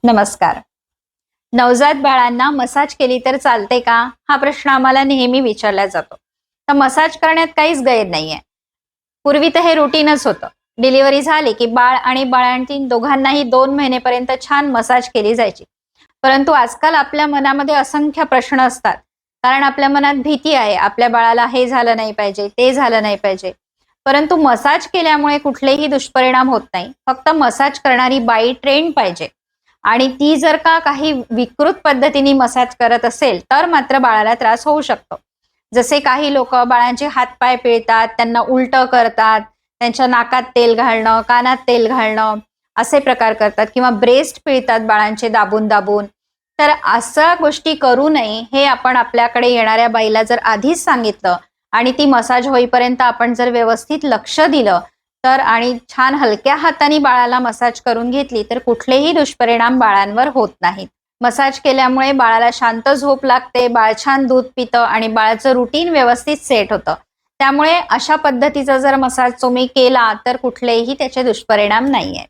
नमस्कार. नवजात बाळांना मसाज केली तर चालते का? हा प्रश्न आम्हाला नेहमी विचारला जातो. तर मसाज करण्यात काहीच गैर नाहीये. पूर्वी तर हे रुटीनच होतं. डिलिव्हरी झाली की बाळ आणि बाळंतीण दोघांनाही 2 महिनेपर्यंत छान मसाज केली जायची. परंतु आजकाल आपल्या मनामध्ये असंख्य प्रश्न असतात. कारण आपल्या मनात भीती आहे, आपल्या बाळाला हे झालं नाही पाहिजे, ते झालं नाही पाहिजे. परंतु मसाज केल्यामुळे कुठलेही दुष्परिणाम होत नाही. फक्त मसाज करणारी बाई ट्रेंड पाहिजे. आणि ती जर का काही विकृत पद्धतीने मसाज करत असेल तर मात्र बाळाला त्रास होऊ शकतो. जसे काही लोक बाळांचे हातपाय पिळतात, त्यांना उलटं करतात, त्यांच्या नाकात तेल घालणं, कानात तेल घालणं असे प्रकार करतात किंवा ब्रेस्ट पिळतात बाळांचे दाबून दाबून. तर अशा गोष्टी करू नये हे आपण आपल्याकडे येणाऱ्या बाईला जर आधीच सांगितलं आणि ती मसाज होईपर्यंत आपण जर व्यवस्थित लक्ष दिलं तर आणि छान हलक्या हाताने बाळाला मसाज करून घेतली तर कुठलेही दुष्परिणाम बाळांवर होत नाहीत. मसाज केल्यामुळे बाळाला शांत झोप लागते, बाळ छान दूध पितं आणि बाळाचं रुटीन व्यवस्थित सेट होतं. त्यामुळे अशा पद्धतीचा जर मसाज तुम्ही केला तर कुठलेही त्याचे दुष्परिणाम नाहीये.